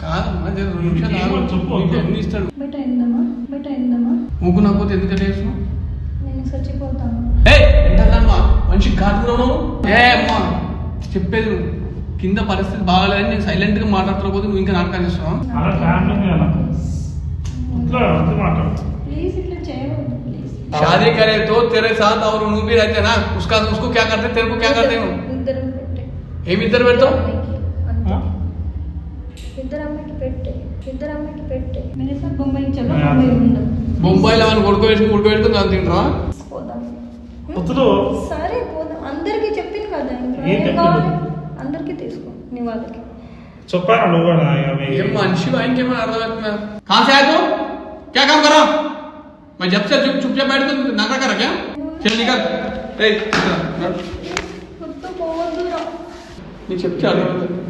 కాదమ్మా 2 నిమిషాలు ఎన్ని ఇస్తాడు ఊకు నాకపోతే ఎందుకంటే చచ్చిపోతాను మనిషి కాదు ఏ అమ్మా చెప్పేది కింద పరిస్థితి బాగాలేదని నేను సైలెంట్ గా మాట్లాడుతున్నా నువ్వు ఇంకా నాటకాలు చేస్తున్నావు. शादी करे तो तेरे साथ और नू भी रहते ना उसको क्या करते तेरे को क्या करते हो ఏమి ఇద్దరు పెడతావు బొంబాయిలో అని ఉడకబెట్టుకుని దాన్ని తింటారా సరే పోదాం అందరికి చెప్పింది కదా అందరికి తీసుకో నీ వాళ్ళకి చెప్పాను ఏం మనిషి ఇంకేమైనా అర్థమవుతుందా కాసే तो क्या काम कर रहा मैं जब से चुपचाप बैठ तो नाका कर क्या चल निकल నీ చెప్తే అర్థమవుతుంది.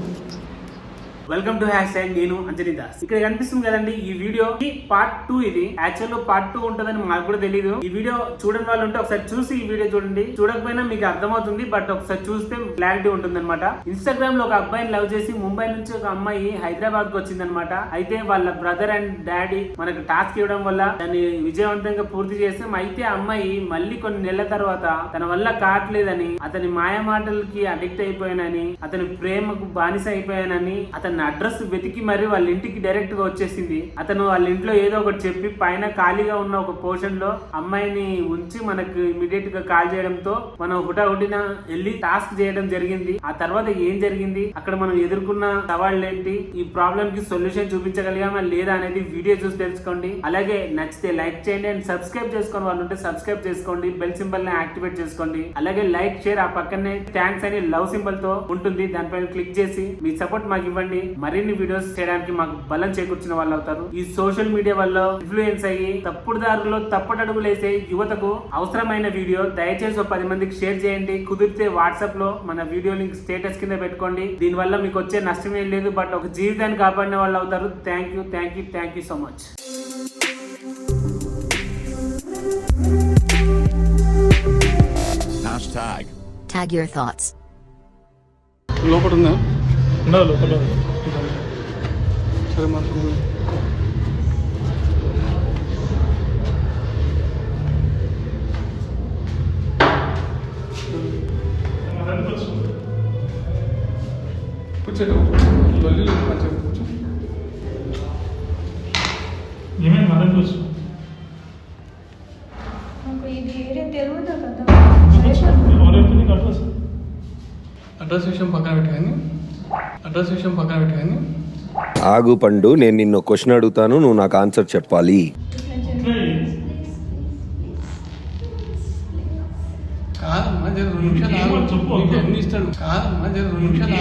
వెల్కమ్ టు హ్యాష్ నేను అంజనీ దాస్. ఇక్కడ కనిపిస్తుంది కదండి ఈ వీడియో పార్ట్ 2. ఇది యాక్చువల్ పార్ట్ 2 ఉంటుందని మాకు కూడా తెలియదు. ఈ వీడియో చూడని వాళ్ళు ఉంటే ఒకసారి చూసి ఈ వీడియో చూడండి. చూడకపోయినా మీకు అర్థమవుతుంది, బట్ ఒకసారి చూస్తే క్లారిటీ ఉంటుంది అనమాట. ఇన్స్టాగ్రామ్ లో ఒక అబ్బాయిని లవ్ చేసి ముంబై నుంచి ఒక అమ్మాయి హైదరాబాద్ కు వచ్చిందనమాట. అయితే వాళ్ళ బ్రదర్ అండ్ డాడీ మనకు టాస్క్ ఇవ్వడం వల్ల దాన్ని విజయవంతంగా పూర్తి చేస్తాం. అయితే ఆ అమ్మాయి మళ్ళీ కొన్ని నెలల తర్వాత తన వల్ల కావట్లేదని, అతని మాయ మాటలకి అడిక్ట్ అయిపోయానని, అతని ప్రేమకు బానిస అయిపోయానని అతని అడ్రస్ వెతికి మరి వాళ్ళ ఇంటికి డైరెక్ట్ గా వచ్చేసింది. అతను వాళ్ళ ఇంట్లో ఏదో ఒకటి చెప్పి పైన ఖాళీగా ఉన్న ఒక పోర్షన్ లో అమ్మాయిని ఉంచి మనకు ఇమీడియట్ గా కాల్ చేయడంతో మనం హుటాహుటిన వెళ్ళి టాస్క్ చేయడం జరిగింది. ఆ తర్వాత ఏం జరిగింది, అక్కడ మనం ఎదుర్కొన్న సవాళ్ళు ఏంటి, ఈ ప్రాబ్లం కి సొల్యూషన్ చూపించగలిగామా లేదా అనేది వీడియో చూసి తెలుసుకోండి. అలాగే నచ్చితే లైక్ చేయండి అండ్ సబ్స్క్రైబ్ చేసుకుని వాళ్ళు ఉంటే సబ్స్క్రైబ్ చేసుకోండి. బెల్ సింబల్ ని యాక్టివేట్ చేసుకోండి. అలాగే లైక్ షేర్ ఆ పక్కనే థ్యాంక్స్ అని లవ్ సింబల్ తో ఉంటుంది, దానిపైన క్లిక్ చేసి మీ సపోర్ట్ మాకు ఇవ్వండి. మరిన్ని వీడియోస్ చేయడానికి మాకు బలం చేకూర్చిన వాళ్ళు అవుతారు. ఈ సోషల్ మీడియా వల్ల ఇన్ఫ్లుయెన్స్ అయ్యి తప్పుడు దారుల్లో తప్పటడుగులు వేసే యువతకు అవసరమైన వీడియో దయచేసి 10 మందికి షేర్ చేయండి. కుదిరితే వాట్సాప్ లో మన వీడియో లింక్ స్టేటస్ కింద పెట్టుకోండి. దీని వల్ల మీకు వచ్చే నష్టం ఏం లేదు, బట్ ఒక జీవితాన్ని కాపాడిన వాళ్ళు అవుతారు. Thank you so much. Tag your thoughts. లోపల ఉందా? లోపల సరే మాట్లాడు. కూర్చోండి లొల్లి మంచిగా కూర్చో. ఏమేమి మదన్ కూర్చో. నాకు ఇది ఏరియా తెలియదు కదా. అడ్రస్ విషయం పక్కన పెట్టుకొని ఆగు పండు, నేను నిన్ను క్వశ్చన్ అడుగుతాను, నువ్వు నాకు ఆన్సర్ చెప్పాలి. కాదమ్మా 2 నిమిషాలు ఎన్ని ఇస్తాడు? కాదమ్మా 2 నిమిషాలు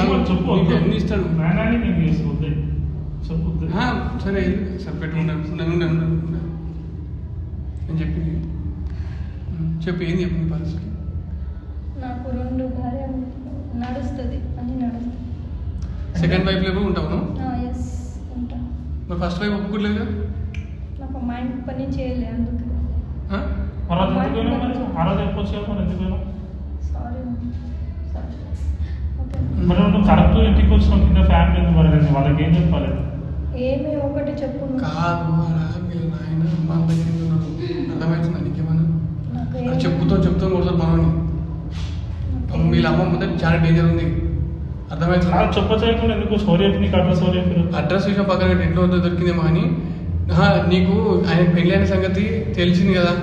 ఎన్ని ఇస్తాడు? సరే సరే పెట్టుకుంటాను. నేను చెప్పింది చెప్పి ఏం చెప్పింది పరిస్థితి? నాకు 2 భార్యలు నడుస్తుంది అని నడుస్తుంది. సెకండ్ వైఫ్ లేవు ఉంటావు? ఎస్ ఉంటా. మరి ఫస్ట్ వైఫ్ ఒప్పుకోలేదు. నాకు మైండ్ పని చేయలే అందుకు. కరెక్ట్ ఇంటికి వచ్చిన కింద ఫ్యామిలీ మరి వాళ్ళకి ఏం చెప్పాలి? ఏమి ఒకటి చెప్పు. కాదు నాయన మా అర్థమవుతుందా నీకేమన్నా? చెప్తూ కొడతారు మనని. వీళ్ళ అమ్మ ముందు చాలా డేంజర్ ఉంది, అర్థమవుతుంది. చెప్పలేకుండా ఎందుకు స్టోరీ అడ్రస్ విషయం పక్కన ఇంట్లో దొరికిందేమో అని. నీకు ఆయన పెళ్ళైన సంగతి తెలిసింది కదా,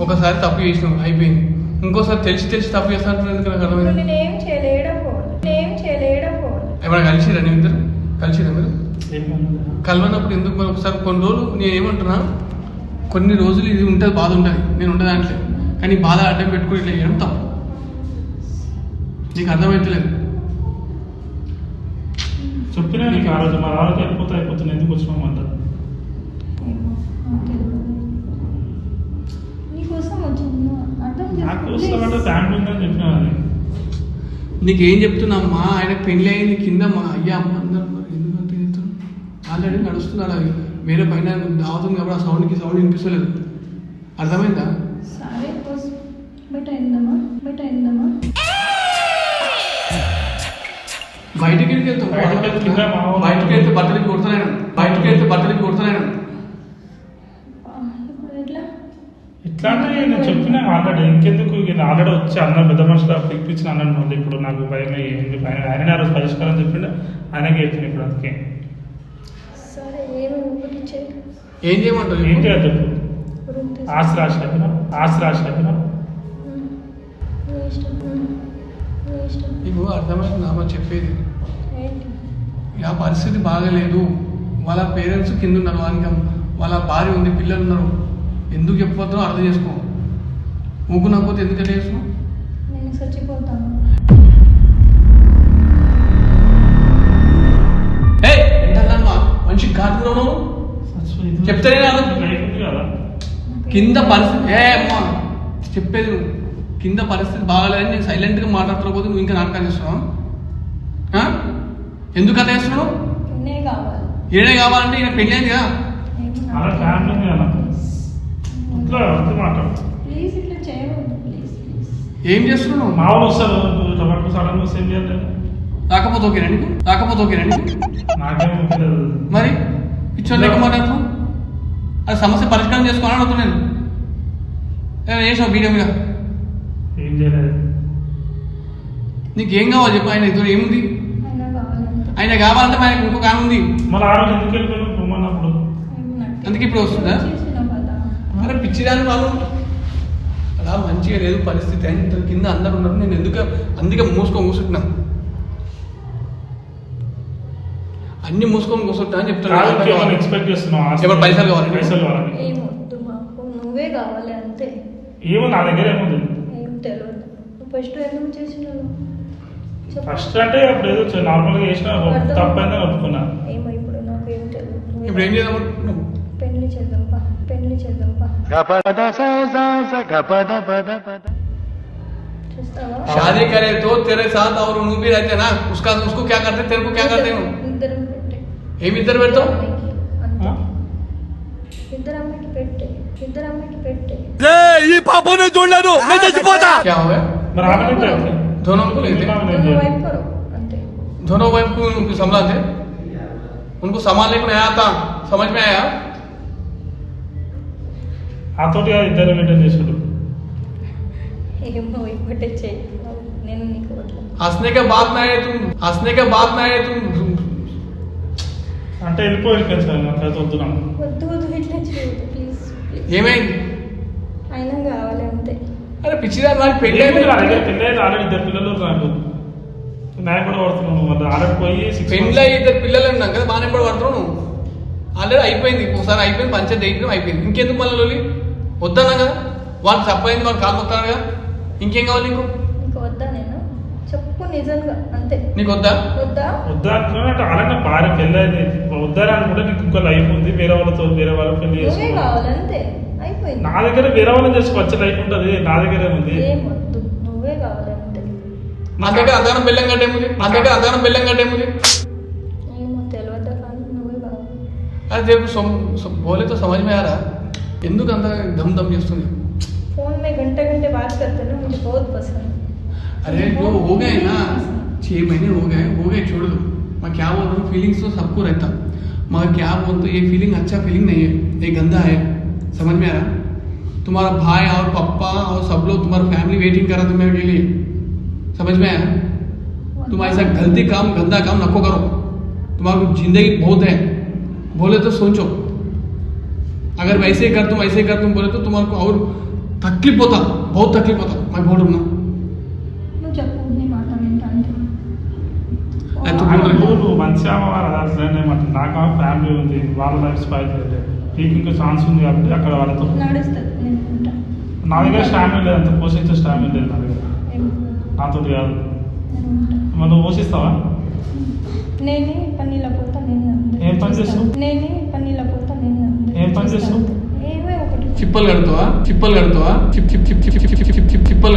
ఒకసారి తప్పు చేసినావు అయిపోయింది, ఇంకోసారి తెలిసి తప్పు చేస్తాను ఎందుకు నాకు అర్థమైంది. ఏమైనా కలిసిరా నేను ఇద్దరు మీరు? కలవనప్పుడు ఎందుకు మరి ఒకసారి కొన్ని రోజులు నేను ఏమంటున్నా, కొన్ని రోజులు ఇది ఉంటుంది, బాధ ఉంటుంది, నేను ఉండే దాంట్లో, కానీ బాధ అడ్డం పెట్టుకుని ఇట్లా చేయడం తప్పు. నీకు అర్థమవుతలేదు. చెప్పినా నీకు ఆ రోజు మా రాళ్ళకి అయిపోతుంది ఎందుకు వచ్చినాం అంటారు. ఫ్యామిలీ ఉందని చెప్పినా నీకేం చెప్తున్నామ్మా, ఆయన పెళ్ళి అయింది కింద మా అయ్యా అమ్మ అందరు ఎందుకంటే చెప్తున్నాను. ఆల్రెడీ నడుస్తున్నాడు, అది వేరే పైన అవుతుంది కాబట్టి ఆ సౌండ్కి సౌండ్ వినిపిస్తలేదు, అర్థమైందా? సరే బెటర్ అయిందమ్మా బయటికి వెళ్తాం బయటికి వెళ్తే బట్టలకి కొడతాను బయటికి వెళ్తే బట్టలకి కొడతాను ఇప్పుడు ఎట్లా? ఇట్లా అంటే నేను చెప్పినా ఆల్రెడీ ఇంకెందుకు ఆల్రెడీ వచ్చి అన్న పెద్ద మనుషులు పిలిపించిన అన్నాను మళ్ళీ ఇప్పుడు నాకు భయం అయ్యింది ఆయన ఆ రోజు పరిష్కారం చెప్పిండు ఆయనకి చెప్పింది ఇప్పుడు అందుకే సరే ఏమి ఊపిరిచ్చేది ఏం చేయమంటావు ఏంటి అది చెప్పు రూమ్ తీసుకో. ఆస్తి రాసి చెప్పినా నీ ఇష్టం. నీ ఇష్టం. నీకు అర్థమైంది నామా చెప్పేది ఏంటి? ఆ పరిస్థితి బాగలేదు వాళ్ళ పేరెంట్స్ కింద ఉన్నారు వాళ్ళ భార్య ఉంది పిల్లలు ఉన్నారు ఎందుకు చెప్పొద్దో అర్థం చేసుకో ఊకునకపోతే ఎందుకంటే చేస్తున్నావు నేను చచ్చిపోతాను. మనిషి కాదు చెప్తేనే కాదు లైఫ్ ఉంది కదా కింద పరిస్థితి అమ్మా చెప్పేది నువ్వు కింద పరిస్థితి బాగాలేదని నేను సైలెంట్గా మాట్లాడుతున్న పోతే నువ్వు ఇంకా నాటకాలు చేస్తున్నావు ఎందుకు కథ చేస్తున్నావు ఎన్నే కావాలి? ఏడే కావాలంటే ఈయన పెళ్ళి అయింది కదా అలా ఫ్యామిలీ ఉంది కదా ఇట్లా అర్థం మాట్లాడు ప్లీజ్ ఇట్లా చేయవద్దు ప్లీజ్ ప్లీజ్. ఏం చేస్తున్నావు మా వాళ్ళు వస్తారు వరకు సడన్ వస్తే ఏం చేయాలి రాకపోతే ఓకేనా నాకేం తెలియదు మరి పిచ్చోళ్ళు లెక్క మాట్లాడుతున్నావు అది సమస్య పరిష్కారం చేసుకోవాలని అడుగుతున్నాను ఏమైనా చేసావు వీడియో మీద ఏం చేయలేదు నీకేం కావాలి చెప్పు ఆయన ఇద్దరు ఏముంది అయినా కావాలంటే ఆయన కావాలంటే ఆయనకు ఇంకొక ఆమె ఉంది మళ్ళీ ఆ రోజు ఎందుకు వెళ్ళిపోయాను పొమ్మన్నప్పుడు అందుకే ఇప్పుడు వస్తుందా చేసినావు కదా. అరే పిచ్చిదాని వాళ్ళు అలా మంచిగా లేదు పరిస్థితి అని ఇంత కింద అందరు ఉన్నారు నేను అందుకే మూసుకొని కూర్చుంటున్నా అన్ని మూసుకొని కూర్చుంటా అని చెప్తాను ఎక్స్పెక్ట్ చేస్తున్నావు ఎవరు పైసలు కావాలి పైసలు కావాలని ఏం వద్దు మాకు నువ్వే కావాలి అంతే. ఏమో నా దగ్గర ఏముంది ఏం తెలియదు. నువ్వు ఫస్ట్ ఎందుకు చేసినావు చెప్పు. ఫస్ట్ అంటే అప్పుడు ఏదో నార్మల్గా చేసిన తప్పైందని ఒప్పుకున్నా ఏమో ఇప్పుడు నాకు ఏం తెలియదు. నువ్వే ఇప్పుడు ఏం చేద్దాం అనుకుంటున్నావు? పెళ్లి చేద్దాంపా చూస్తావా? शादी करे तो तेरे साथ और वो भी रहते ना उसको क्या करते तेरे को क्या करते हैं ఇద్దరం పెట్టే ఏమి ఇద్దరు పెడతావు అమ్మాయికి అంతే. ఇద్దరు అమ్మాయికి పెట్టే क्या हुआ మరి ఆమె दोनों को लेते दोनों वाइफ करो अंते. दोनों वाइफ को उनको संभालते उनको संभालने को नहीं आता समझ में आया ఆతోటి ఇద్దరు మెయింటైన్ చేసుడు ఏమో ఇప్పటే చెయ్యి నేను నీకు వదలను. हंसने के बाद ना आए तुम అంటే వెళ్ళిపోయింది సార్ అట్లయితే వద్దున్నాం వద్దు ఇట్లా చేయొద్దు ప్లీజ్ ప్లీజ్. ఏమైంది అయినా కావాలి అంతే. అరే పిచ్చిదాని వాడికి పెళ్ళి అయింది. ఆల్రెడీ ఇద్దరు పిల్లలు నాకు న్యాయం కూడా పడుతున్నాను మళ్ళీ ఆల్రెడీ పోయి పెళ్ళి ఇద్దరు పిల్లలు ఉన్నాం కదా బాగానే కూడా పడుతున్నావు నువ్వు ఆల్రెడీ అయిపోయింది ఒకసారి అయిపోయింది పంచాయతీ అయిపోయింది ఇంకెందుకు మళ్ళీ లోలి వద్దన్నా కదా వాడు తప్పైంది వాడు కాలు మొత్తాను కదా ఇంకేం కావాలి నీకు వద్దా నేను చెప్పు నిజంగా అంతే. నీకు వద్దా వద్దా అనుకున్నట్టు ఆల్రెడీ భార్య పెళ్ళి అయింది వద్దని అనుకుంటే నీకు ఇంకో లైఫ్ ఉంది వేరే వాళ్ళతో వేరే వాళ్ళ పెళ్లి నువ్వే చేసుకో కావాలి అంతే అయిపోయింది. నా దగ్గర వేరే వాళ్ళని చేసుకోవచ్చు లైఫ్ ఉంటుంది నా దగ్గరే ఉంది ఏం వద్దు నువ్వే కావాలి అంతే. నా దగ్గర అంతగానం బెల్లం కట్టేముంది ఏమో తెలియదా కానీ నువ్వే కావాలి. అరే देखो बोले तो समझ में आ रहा ఎందుకు అంత దమ్ చేస్తుంది फोन में घंटे बात करते ना मुझे बहुत पसंद. अरे जो हो गए ना 6 महीने हो गए छोड़ दो मैं क्या बोल रहा हूँ फीलिंग्स तो सबको रहता मगर क्या बोलते ये फीलिंग अच्छा फीलिंग नहीं है ये गंदा है समझ में आ रहा तुम्हारा भाई और पापा और सब लोग तुम्हारा फैमिली वेटिंग कर रहा तुम्हारे लिए समझ में आया तुम ऐसा गलती काम गंदा काम नको करो तुम्हारी जिंदगी बहुत है बोले तो सोचो अगर वैसे कर तुम बोले तो तुम्हारे को और तकलीफ होता बहुत तकलीफ होता मैं बोल रहा हूँ నువ్వు చెప్పు నీ మాట వింటాను. నువ్వు మంచిగా నాకు ఫ్యామిలీ ఉంది వాళ్ళ లైఫ్ స్పాయిల్ చేయలేదు నీకు ఇంకా ఛాన్స్ ఉంది కాబట్టి అక్కడ వాళ్ళతో నడుస్తుంది నేను ఉంటా. నా దగ్గర స్టామినా లేదు అంత పోషించే స్టామినా లేదు నా దగ్గర ఏం నాతో కాదు నేను ఉంటా. మరి నువ్వు పోషిస్తావా నేనే పన్నీళ్ళ పోతా నేను ఏం పని చేస్తావు? నేనే పన్నీళ్ళ పోతా నేను ఏం పని చేస్తావు? ఏమో ఒకటి చిప్పలు కడుతావా చిప్పలు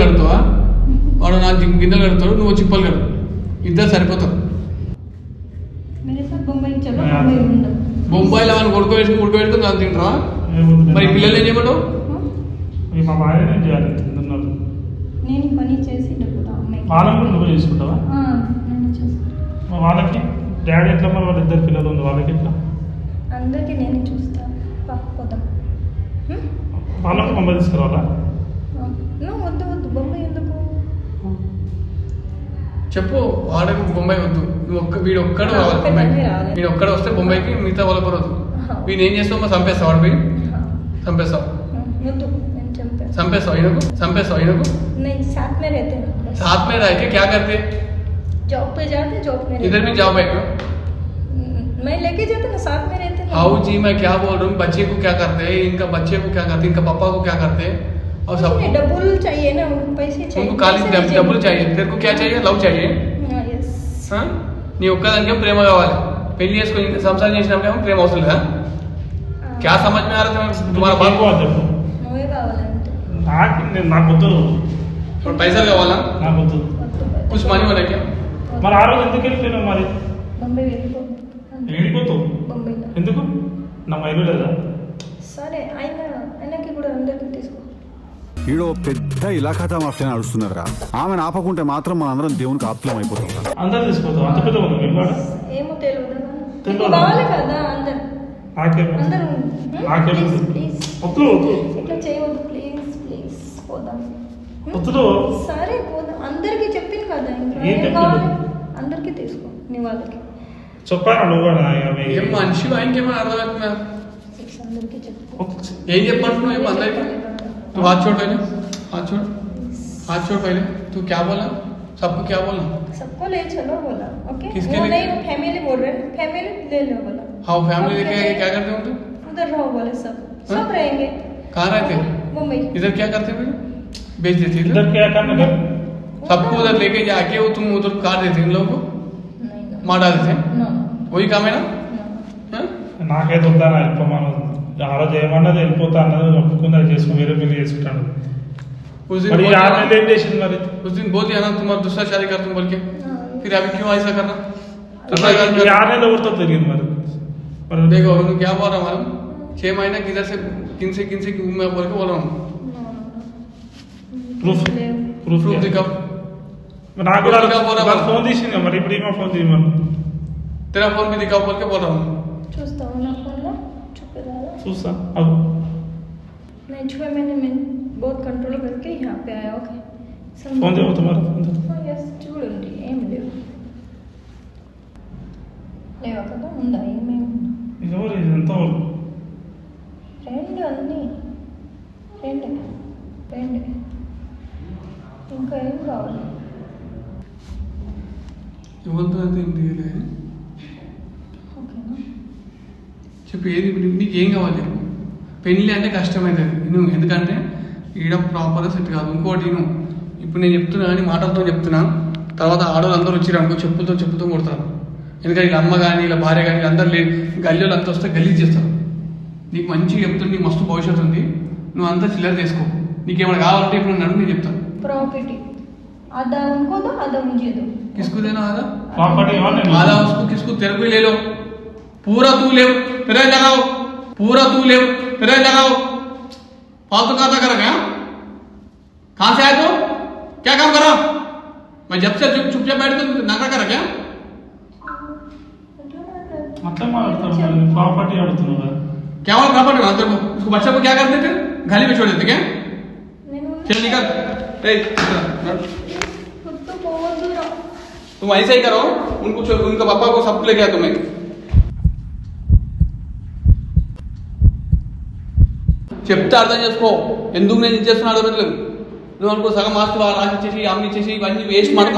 కడుతావా వాడు నా గిన్నెలు కడతాడు నువ్వు చిప్పలు కడు ఇద్దరు సరిపోతారు मेरे साथ बम्बई चलो बम्बई ఉండు. బొంబాయిలో వాళ్ళని ఉడకబెట్టుకుని దాన్ని తింటారా మరి పిల్లలు ఏం చేయమంటావు మా భార్య నేను చేయాలి తిన్నారు నేను పని చేసి డబ్బుతా అమ్మాయికి. వాళ్ళని కూడా నువ్వు చేసుకుంటావా నేను చేస్తాను. వాళ్ళకి డాడీ ఎట్లా మరి వాళ్ళ ఇద్దరు పిల్లలు ఉంది వాళ్ళకి ఎట్లా అందరికీ నేను చూస్తాను పోదాం. వాళ్ళకి బొమ్మ తీసుకురావాలా నువ్వు వద్దు వద్దు బొమ్మ ఎందుకు? చెప్పు వాడకు బొంబాయి వద్దు, నువ్వు వీడు ఒక్కడు కావాలి బొంబాయి. వీడు ఒక్కడ వస్తే బొంబాయికి మిగతా వాళ్ళకి వద్దు. వీడు ఏం చేస్తావు మా చంపేస్తావు, వాడు పోయి చంపేస్తావు, వద్దు నేను చంపేస్తాను. చంపేస్తావు ఈయనకు नहीं साथ में रहते हैं, साथ में रह के क्या करते? जॉब पे जाते, जॉब में इधर भी जॉब है क्या? मैं लेके जाते ना, साथ में रहते ना। हाउ जी मैं क्या बोल रहा हूँ, बच्चे को क्या करते हैं, इनका बच्चे को क्या करते हैं, इनका पापा को क्या करते हैं, और सब डबल चाहिए ना, उनको पैसे चाहिए, उनको खाली डबल चाहिए. तेरे को क्या चाहिए? लव चाहिए. यस నీ ఒక్కదానికే ప్రేమ కావాలి. పెళ్లి చేసుకొని సంసారం చేసినప్పుడు ప్రేమ అవసరం లేదా? క్యా సమజ్ మే ఆ రहा है तुम्हारा बात को? చెప్పు నువ్వే కావాలంటే నాకు వద్దు, పైసలు కావాలా? నాకు వద్దు. कुछ मनी होना क्या? మరి ఆ రోజు ఎందుకు వెళ్ళిపోయినావు మరి? బొంబాయి వెళ్ళిపో. ఏడిపోతావు బొంబాయిలో ఎందుకు? నా మైలు లేదా? సరే ఆయనకి కూడా అందరికీ తీసుకో. ఈడో పెద్ద ఇలాఖాతా మాఫియా నడుస్తున్నారా, ఆమెను ఆపకుంటే మాత్రం మనందరం దేవునికి ఆప్తులం అయిపోతాం. అందరు తీసుకుపోతావు, అంత పెద్ద ఉంది మేము కూడా. ఏమో తెలియదు తెలియదు. కావాలి కదా అందరు నాకేం అందరూ నాకేం ప్లీజ్ వద్దు వద్దు ఇట్లా చేయవద్దు, ప్లీజ్ ప్లీజ్ పోదాం. వద్దు. సరే పోదాం, అందరికీ చెప్పింది కదా, ఇంకా ఏం ఏం చెప్పింది? కావాలి అందరికీ తీసుకో నీ వాళ్ళకి. చెప్పాను నువ్వు ఏం మనిషి ఆయనకేమైనా అర్థమవుతుందా? అందరికీ చెప్పు. ఏం చెప్పమంటున్నావు ఏమో అందరికి? तू हाथ छोड़ पहले, हाथ छोड़ पहले. तू क्या बोला? सबको क्या बोला? सबको ले चलो बोला. ओके किसके वो लिए? नहीं, फैमिली बोल रहे हैं, फैमिली ले लो बोला. हाँ फैमिली लेके क्या करते हो तुम? उधर रहो बोले, सब हाँ? सब रहेंगे. कहाँ रहते? मुंबई. इधर क्या करते भाई? बेच देते इधर इधर? क्या करना है? सबको उधर लेके जाके वो तुम उधर काट देते इन लोगों को, नहीं मार डालते हैं. नो वही काम है ना? हाँ? నాకైతే వద్దాను వెళ్ళిపోమాను. ఆ రోజు ఏమన్నది వెళ్ళిపోతా అన్నది ఒప్పుకుందా చేసుకుని వేరే పెళ్లి చేసుకుంటాను. उस दिन మరి बोल ఆ दिया- నెల ఏం చేసింది మరి? उस दिन बोल दिया ना तुम्हारा दूसरा शादी कर तुम बोल के, फिर अभी क्यों ऐसा करना? दूसरा ఈ शादी ఆ कर. నెల ఎవరితో తిరిగింది మరి? మరి देखो उन्होंने क्या बोल रहा हूँ मालूम? 6 महीने किधर से किन से मैं बोल के बोल रहा हूँ. ప్రూఫ్ ప్రూఫ్ प्रूफ दिखाओ. మరి నాకు కూడా ఇంకా పోరా మరి. ఫోన్ తీసింది మరి, ఇప్పుడు ఏమో ఫోన్ తీయమని तेरा फोन भी दिखाओ बोल के बोल रहा हूँ. చూస్తావు నా ఫోన్లో చూపేదా? చూస్తా. అవు नहीं छुए मैं बहुत कंट्रोल करके यहाँ पे आया. ओके ఫోన్ చేయవద్దు మరి. ఫోన్ చేయ. ఎస్ చూడండి ఏం లేవు లేవా కదా, ఉందా ఏమేమి ఉందా? ఇది ఎవరు ఇది ఎంత రెండు అన్నీ రెండు ఇంకా ఏం కావాలి? ఎవరితో అయితే ఏం తీయలే. ఓకేనా చెప్పు ఏది నీకు ఏం కావాలి చెప్పు. పెళ్ళి అంటే కష్టమైతుంది నువ్వు, ఎందుకంటే ఈడ ప్రాపర్గా సెట్ కాదు. ఇంకోటి నువ్వు ఇప్పుడు నేను చెప్తున్నా కానీ మాటలతో చెప్తున్నా, తర్వాత ఆడవాళ్ళు అందరూ వచ్చిరు అనుకో చెప్పులతో కొడతారు. ఎందుకంటే వీళ్ళ అమ్మ కానీ వీళ్ళ భార్య కానీ వీళ్ళందరూ గల్లీలు అంతా వస్తే గలీజ్ చేస్తారు. నీకు మంచిగా చెప్తున్నా, నీకు మస్తు భవిష్యత్తు ఉంది, నువ్వు అంతా చిల్లర చేసుకో. నీకేమైనా కావాలంటే ఇప్పుడు నన్ను నేను చెప్తాను. प्रॉपर्टी आधा उनको दो, आधा मुझे दो. किसको देना आधा? ప్రాపర్టీ आधा उसको, किसको? तेरे को ही ले लो. पूरा तू ले, तेरा ही लगाओ. पूरा तू ले, तेरा ही लगाओ. फालतू खाता कर क्या? कहाँ से आए तो? क्या काम करा? मैं जब से चुपचाप बैठ तो नाका करा क्या? మొత్తం మాట్లాడతాడు. ప్రాపర్టీ అడుగుతున్నావు కదా. क्या हुआ प्रॉपर्टी में? तेरे को उसको बच्चा को क्या करते थे? गाली में छोड़ देते क्या? चल निकल. खुद तो बहुत दूर हो. तुम ऐसा ही करो, उनका पापा को सबको लेके आ तुम्हें. చెప్తే అర్థం చేసుకో. ఎందుకు నేను ఇది చేస్తున్నాడు అర్థం. నువ్వు అనుకో సగం ఆస్తి వాళ్ళు రాసిచ్చేసి అమ్మి ఇచ్చేసి ఇవన్నీ వేస్ట్ మాట ఏం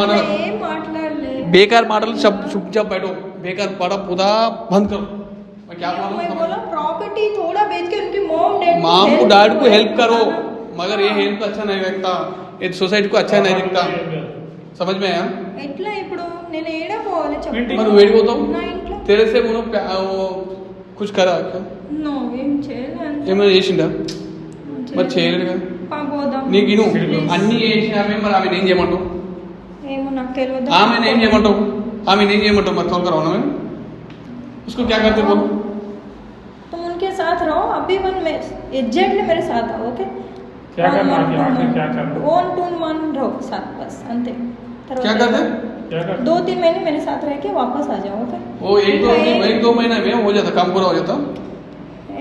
మాట్లాడలే. बेकार मॉडल सब चुपचाप बैठो. बेकार पड़ा पूरा बंद करो. मैं क्या बोल मैं रहा हूँ? बोला प्रॉपर्टी थोड़ा बेच के उनकी माम को डैड को हेल्प करो, मगर ये हेल्प अच्छा नहीं लगता, ये सोसाइटी को अच्छा नहीं दिखता. समझ में आया? ఎట్లా ఇప్పుడు నేను ఏడ పోవాలి చెప్పు. मैं वेट बोलता నా हूँ ఇంట్లో तेरे से वो कुछ करा क्या? నో ఏం చేయలేదు. ఏమైనా చేసిండా? మరి చేయలేదు కదా. పోదాం. నీకు ఇను అన్ని చేసినామే, మరి ఆమె ఏం చేయమంటావు? ఏమో నాకు తెలియదు. ఆమె ఏం చేయమంటావు? మరి తోలుకరా ఉన్నామే. उसको क्या करते बोल? तुम उनके साथ रहो. अभी वन में एग्जैक्टली मेरे साथ आओ. ओके क्या करना है? आगे क्या करना? 1 to 1 रहो साथ बस अंते. क्या करते? क्या कर 2-3 महीने मेरे साथ रह के वापस आ जाओ ओके वो एक दो महीना में हो जाता, काम पूरा हो जाता.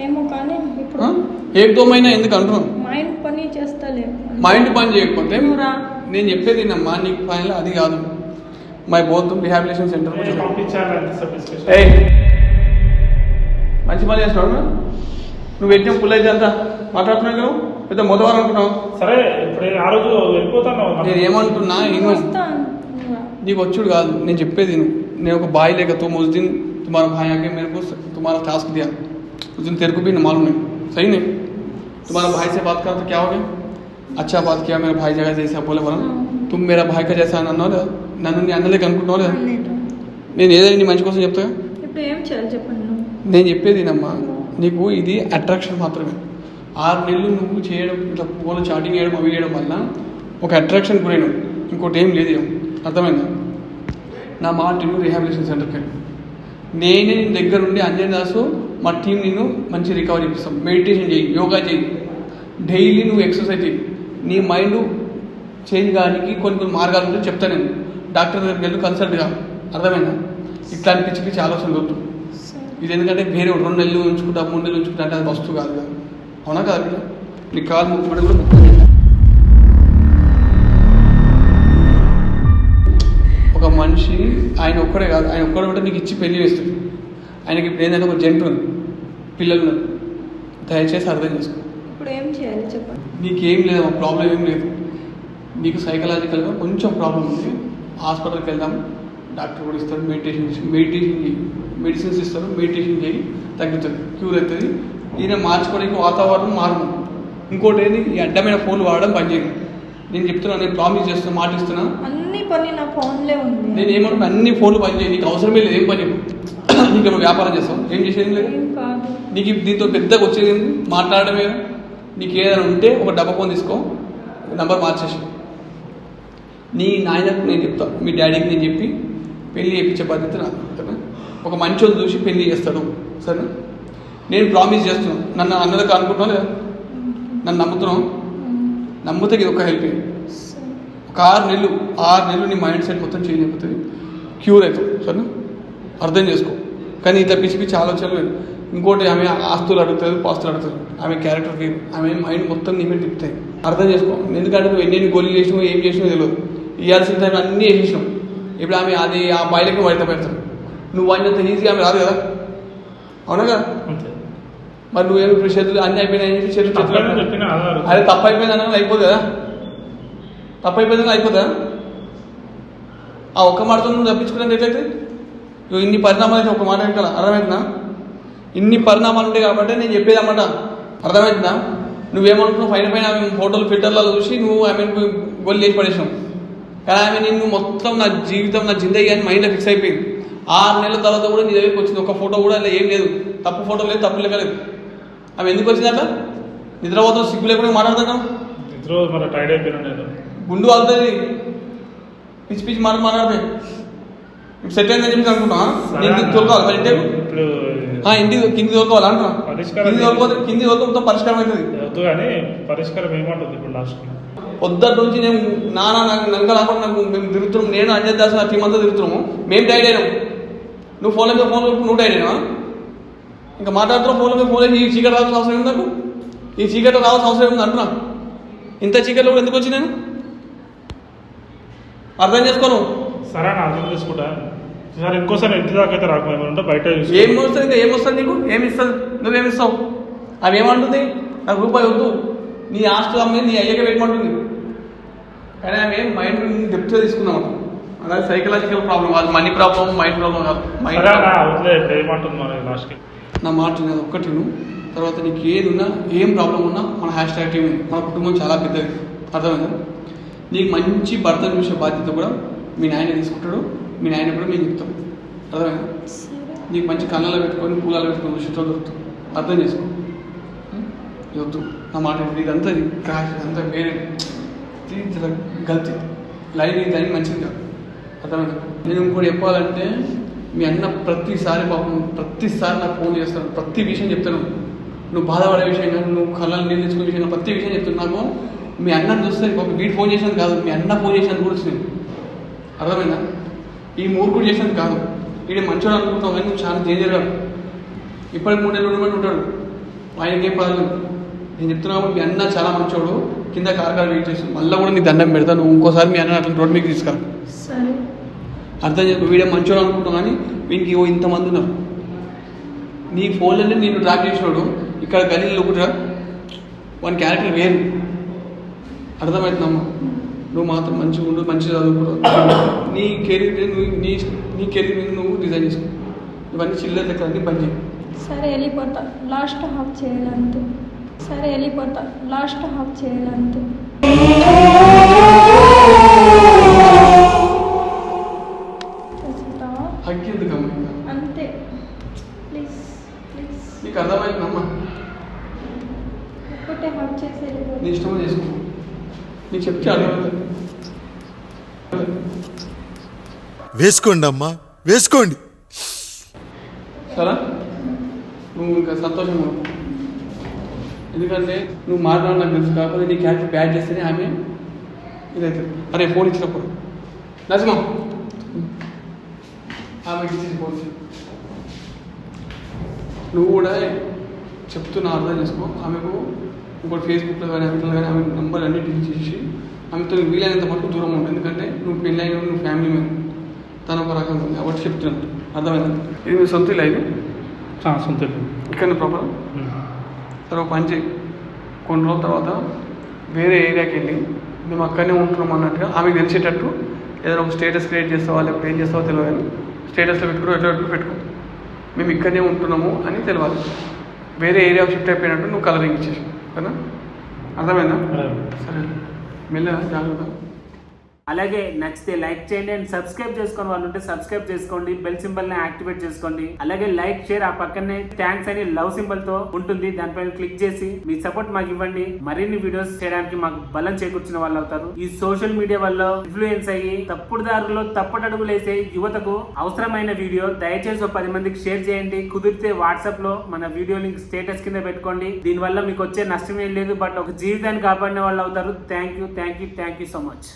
ఏమో కానీ ఇప్పుడు हाँ? एक दो महीना ఎందుకు అంటున్నాను? మైండ్ పని చేస్తలే మైండ్ పని చేయకపోతే నువ్వు రా. నేను చెప్పేది నమ్మా, నీకు ఫైనల్ అది కాదు. మై బోత్ రిహాబిలిటేషన్ సెంటర్ పంపించాలి సబ్ డిస్కషన్ ఏ మంచి పని చేస్తున్నావు. నువ్వు పెట్టిన పుల్ అయితే అంతా మాట్లాడుతున్నావు కదా, పెద్ద మొదవారు అనుకున్నావు. సరే ఇప్పుడు ఆ రోజు వెళ్ళిపోతాను నేను ఏమంటున్నా నేను వస్తాను నువ్వు రా. నీకు వచ్చుడు కాదు, నేను చెప్పేది నేను ఒక బాయ్ లేక తుమ్ उस दिन तुम्हारा भाई आके मेरे को तुम्हारा टास्क दिया, उस दिन तेरे को भी मालूम नहीं, सही नहीं. तुम्हारा भाई से बात करा तो क्या हो गया, अच्छा बात किया, मेरे भाई जगह जैसा बोले बोला ना, तुम मेरा भाई का जैसा అన్నావు లేదా, నన్ను నీ అన్నలేక అనుకుంటున్నావు లేదా. అన్నట్టు. నేను ఏదైనా నీ మంచి కోసం చెప్తా. ఇప్పుడు ఏం చేయాలి చెప్పండి నువ్వు. నేను చెప్పేది నమ్మా, నీకు ఇది అట్రాక్షన్ మాత్రమే. 6 నెలలు నువ్వు చేయడం, ఇట్లా ఫోన్లో చాటింగ్ చేయడం అవి చేయడం వల్ల ఒక అట్రాక్షన్ గురైన, ఇంకోటి ఏం లేదు. అర్థమైందా? నా మాట నువ్వు రిహాబిలిటేషన్ సెంటర్కి వెళ్ళి నేనే నీ దగ్గర ఉండి అంజన్ దాసు మా టీం నిన్ను మంచి రికవరీ ఇప్పిస్తాం. మెడిటేషన్ చేయి, యోగా చేయి, డైలీ నువ్వు ఎక్సర్సైజ్ చేయి. నీ మైండ్ చేంజ్ కావడానికి కొన్ని మార్గాలు ఉంటే చెప్తాను. నేను డాక్టర్ దగ్గరికి వెళ్ళి కన్సల్ట్ కా. అర్థమైందా? ఇట్లాంటి పిచ్చి పిచ్చి ఆలోచన వద్దు. ఇది ఎందుకంటే వేరే 2 నెలలు ఉంచుకుంటా 3 నెలలు ఉంచుకుంటా అంటే అది వస్తువు కాదు కదా. అవునా కాదు కదా? నీ కాలు ముక్కుబడి కూడా ముక్కుబడి. ఒక మనిషి ఆయన ఒక్కడే కాదు, ఆయన ఒక్కడే ఉంటే నీకు ఇచ్చి పెళ్లి చేస్తాడు. ఆయనకి ఇప్పుడు ఏంటంటే ఒక జంట ఉంది, పిల్లలు ఉన్నారు. దయచేసి అర్థం చేసుకో. ఇప్పుడు ఏం చేయాలి చెప్పండి. నీకేం లేదు, ప్రాబ్లం ఏం లేదు. నీకు సైకలాజికల్గా కొంచెం ప్రాబ్లం ఉంది. హాస్పిటల్కి వెళ్దాం, డాక్టర్ కూడా ఇస్తారు. మెడిటేషన్ చేయి, మెడిసిన్స్ ఇస్తారు. మెడిటేషన్ చేయి, తగ్గుతుంది, క్యూర్ అవుతుంది. ఈయన మార్చుకోవడానికి వాతావరణం మారు. ఇంకోటి ఏంటి, ఈ అడ్డమైన ఫోన్లు వాడడం పని చేయను. నేను చెప్తున్నా, నేను ప్రామిస్ చేస్తున్నా, మాట ఇస్తున్నా. అన్ని పని నా ఫోన్లే ఉంది. నేను ఏమంటున్నా, అన్ని ఫోన్లు పని చేయి. నీకు అవసరమే లేదు, ఏం పని చెప్పు. నీకేమో వ్యాపారం చేస్తావు, ఏం చేసేది లేదు. ఏం కాదు. నీకు దీంతో పెద్దగా వచ్చేది ఏంది, మాట్లాడమే. నీకు ఏదైనా ఉంటే ఒక డబ్బా ఫోన్ తీసుకో, నెంబర్ మార్చేసి నీ నాయనకు నేను చెప్తా, మీ డాడీకి నేను చెప్పి పెళ్ళి చేయించే బాధ్యత నాకు. సరేనా? ఒక మంచోడు చూసి పెళ్ళి చేస్తాడు. సరేనా? నేను ప్రామిస్ చేస్తున్నాను. నన్ను అన్నదాకా అనుకుంటున్నావు లేదా, నన్ను నమ్ముతున్నావు. నమ్మితే ఇది ఒక హెల్ప్. ఒక 6 నెలలు నీ మైండ్ సెట్ మొత్తం చేంజ్ అయిపోతుంది, క్యూర్ అవుతావు. సరేనా? అర్థం చేసుకో. కానీ ఇంత పిచ్చి పిచ్చి ఆలోచనలు. ఇంకోటి, ఆమె ఆస్తులు అడుగుతుంది, పాస్తులు అడుగుతుంది. ఆమె క్యారెక్టర్కి ఆమె మైండ్ మొత్తం నీ మీద తిప్పుతాయి. అర్థం చేసుకో. ఎందుకంటే నువ్వు ఎన్ని గోళీలు చేసినావు, ఏం చేసినావు తెలియదు. ఇవ్వాల్సిన టైం అన్నీ వేసేసినావు. ఇప్పుడు ఆమె అది ఆ బాయిలకి బయట పెడతాడు. నువ్వు అయినంత ఈజీగా ఆమె రాదు కదా. అవునా కదా? మరి నువ్వేమి ఇప్పుడు చేతులు అన్నీ అయిపోయినాయి, చేతులు చెప్పిన ఆధారం అదే తప్పు అయిపోయింది అన్న అయిపోదు కదా. తప్పు అయిపోయిందని అయిపోతుందా? ఆ ఒక్క మాటతో నువ్వు తప్పించుకునేది ఎట్లయితే? నువ్వు ఇన్ని పరిణామాలు అయితే ఒక మాట వెంటాల. అర్థమవుతుందా? ఇన్ని పరిణామాలు ఉంటాయి కాబట్టి నేను చెప్పేది అన్నమాట. అర్థమవుతుందా? నువ్వేమంటున్నావు, పైన ఆమె ఫోటోలు ఫిల్టర్లలో చూసి నువ్వు ఆమె గొల్లి లేచి పడేసినావు. కానీ ఆమె నిన్ను మొత్తం నా జీవితం, నా జిందగీ అని మైండ్లో ఫిక్స్ అయిపోయింది. 6 నెలల తర్వాత కూడా నీ దగ్గరికి వచ్చింది. ఒక ఫోటో కూడా అలా ఏం లేదు, తప్పు ఫోటో లేదు, తప్పు లేదు. ఆమె ఎందుకు వచ్చింది అట్లా? నిద్రపోతాం, సిగ్గు లేకుండా మాట్లాడతాను. నిద్ర మరి టైర్డ్ అయిపోయినా నేను గుండు వెళ్తుంది, పిచ్చి పిచ్చి మాట్లాడితే సెట్ అయిందని చెప్పి అనుకుంటున్నా. ఇంటికి తోలుకోవాలి మరి. ఇంటికి ఇప్పుడు ఇంటికి కింది తోలుకోవాలి అంటున్నా. కింది తోలుకో మొత్తం పరిష్కారం అవుతుంది. వద్దు కానీ పరిష్కారం ఏమంటుంది ఇప్పుడు లాస్ట్ పొద్దుటి నుంచి నేను నాకు రాకుండా మేము తిరుగుతున్నాం. నేను అంజన్ దాస్ టీం అంతా తిరుగుతున్నాము. మేము టైడ్ అయినాం. నువ్వు ఫోన్ల మీద ఫోన్లో నువ్వు టైడ్ అయినా. ఇంకా మాట్లాడుతున్నావు ఫోన్ల మీద ఫోన్. ఈ చీకటి రావాల్సిన అవసరం ఉంది నాకు. ఈ చీకటి రావాల్సిన అవసరం ఉంది అంటున్నా. ఇంత చీకట్లో కూడా ఎందుకు వచ్చి నేను అర్థం చేసుకోను. సరే అని అర్థం చేసుకుంటా. సరే ఇంకోసారి ఇంటి దాకా అయితే రాకుండా బయట ఏం వస్తుంది, ఇంకా ఏమొస్తుంది నీకు, ఏమి ఇస్తుంది, నువ్వేమిస్తావు? అవి ఏమంటుంది, నాకు రూపాయి వద్దు, నీ ఆస్తులు అమ్మే నీ అయ్యగా పెట్టమంటుంది. కానీ ఆమె మైండ్ డెప్త్గా తీసుకున్నాం. అలాగే సైకలాజికల్ ప్రాబ్లం కాదు, మనీ ప్రాబ్లం, మైండ్ ప్రాబ్లం కాదు. ఏమంటుంది మరి లాస్ట్కి నా మాట నేను ఒక్కటి నువ్వు. తర్వాత నీకు ఏది ఉన్నా, ఏం ప్రాబ్లం ఉన్నా మన హ్యాష్ట్యాగ్ టీం, మన కుటుంబం చాలా పెద్దది. అర్థమైందా? నీకు మంచి భర్తను చూసే బాధ్యత కూడా మీ నాయన తీసుకుంటాడు. మీ నాయన కూడా మేము చెప్తాం. అర్థమైందా? నీకు మంచి కళ్ళలో పెట్టుకొని పూలలో పెట్టుకొని చూసేటో దొరుకుతాం. అర్థం చేసుకో. వద్దు నా మాట. ఇదంతా క్రాష్, ఇదంతా వేరే గల్తీ. లైవ్ ఇది మంచిది కాదు. అర్థమైందా? నేను ఇంకోటి చెప్పాలంటే, మీ అన్న ప్రతిసారి నాకు ఫోన్ చేస్తాను. ప్రతి విషయం చెప్తాను. నువ్వు బాధపడే విషయం కానీ, నువ్వు కళ్ళని నీళ్ళు తెచ్చుకునే విషయం, ప్రతి విషయం చెప్తాను. నాకు మీ అన్నను చూస్తే ఒక వీడు ఫోన్ చేసినది కాదు, మీ అన్న ఫోన్ చేసినందుకు కూడా వచ్చింది. అర్థమైందా? ఈ మూర్ఖుడు చేసినది కాదు. వీడు మంచోడు అనుకుంటావు కానీ నువ్వు చాలా డేంజర్ కాదు. ఇప్పటికి 3 నెలలు ఉండమని ఉంటాడు, ఆయనకేం పర్లేదు. నేను చెప్తున్నావు, మీ అన్న చాలా మంచోడు, కింద కారు వెయిట్ చేస్తాను. మళ్ళీ కూడా నీ దండం పెడతా, నువ్వు ఇంకోసారి మీ అన్న అట్లా రోడ్ మీకు తీసుకురా. సరే అర్థం చేసుకో. వీడే మంచోడు అనుకుంటావు కానీ వీనికి ఇంతమంది ఉన్నారు. నీ ఫోన్లోనే నేను ట్రాక్ చేసినాడు, ఇక్కడ గలీలో కూడా వాని క్యారెక్టర్ వేరు. అర్థమవుతుందమ్మా? నువ్వు మాత్రం మంచిగా ఉండు, మంచిగా చదువుకో, నీ కెరీర్ నీ కెరీర్ మీద నువ్వు డిజైన్ చేసుకో. ఇవన్నీ చిల్లర లెక్క అన్నీ బంద్ చేయి. సరే వెళ్ళిపోతా, లాస్ట్ హాఫ్ చేయాలంతే. సరే వెళ్ళిపోతా, లాస్ట్ హాఫ్ చేయాలంతే. హక్కి ఎందుకమ్మా? అంతే ప్లీజ్ ప్లీజ్. నీకు అర్థమవుతుందమ్మా? ఒక్కటే హాఫ్ చేసి నీ వెళ్ళిపోతా. ఇష్టమో చేసుకో. నీకు చెప్తే అర్థమవుతుంది. వేసుకోండి అమ్మా, వేసుకోండి. సరే నువ్వు ఇంకా సంతోషంగా, ఎందుకంటే నువ్వు మాట్లాడు నాకు తెలుసు. కాకపోతే నీ క్యారెక్టర్ బ్యాడ్ చేస్తేనే ఆమె ఇదైతే. అరే ఫోన్ ఇచ్చినప్పుడు నజమా ఆమెకి ఇచ్చేసి ఫోన్ ఇచ్చి నువ్వు కూడా చెప్తున్నా, అర్థం చేసుకో. ఆమెకు ఇంకోటి ఫేస్బుక్లో కానీ అన్నింటిలో కానీ ఆమె నెంబర్ అన్ని డిలీట్ చేసి ఆమెతో వీలైనంత మటుకు దూరం ఉంటుంది. ఎందుకంటే నువ్వు పెళ్ళి అయిన నువ్వు ఫ్యామిలీ మ్యాన్, తను ఒక రకంగా ఉంది కాబట్టి చెప్తున్నాను. అర్థమైంది? ఇది మీ సొంత ఇల్లు అయితే సొంత ఇక్కడ ప్రాపర్. సరే ఒక పని చేయి, కొన్ని రోజుల తర్వాత వేరే ఏరియాకి వెళ్ళి మేము అక్కడనే ఉంటున్నాం అన్నట్టుగా ఆమెకు తెలిసేటట్టు ఏదైనా ఒక స్టేటస్ క్రియేట్ చేస్తావా, లేకపోతే ఏం చేస్తావో తెలియదు కానీ స్టేటస్లో పెట్టుకుని ఎట్లా పెట్టుకో, మేము ఇక్కడనే ఉంటున్నాము అని తెలియాలి. వేరే ఏరియాకి షిఫ్ట్ అయిపోయినట్టు నువ్వు కలరింగ్ ఇచ్చేసి కదా. అర్థమైందా? సరే మెల్లగా జాగ్రత్త. అలాగే నచ్చితే లైక్ చేయండి అండ్ సబ్స్క్రైబ్ చేసుకుని వాళ్ళు ఉంటే సబ్స్క్రైబ్ చేసుకోండి, బెల్ సింబల్ ని యాక్టివేట్ చేసుకోండి. అలాగే లైక్ షేర్ ఆ పక్కనే థ్యాంక్స్ అని లవ్ సింబల్ తో ఉంటుంది, దానిపైన క్లిక్ చేసి మీ సపోర్ట్ మాకు ఇవ్వండి. మరిన్ని వీడియోస్ చేయడానికి మాకు బలం చేకూర్చిన వాళ్ళు అవుతారు. ఈ సోషల్ మీడియా వల్ల ఇన్ఫ్లుయెన్స్ అయ్యి తప్పుడు దారుల్లో తప్పుడు అడుగులు వేసే యువతకు అవసరమైన వీడియో దయచేసి 10 మందికి షేర్ చేయండి. కుదిరితే వాట్సాప్ లో మన వీడియో లింక్ స్టేటస్ కింద పెట్టుకోండి. దీని వల్ల మీకు వచ్చే నష్టం ఏం లేదు, బట్ ఒక జీవితాన్ని కాపాడిన వాళ్ళు అవుతారు. Thank you so much.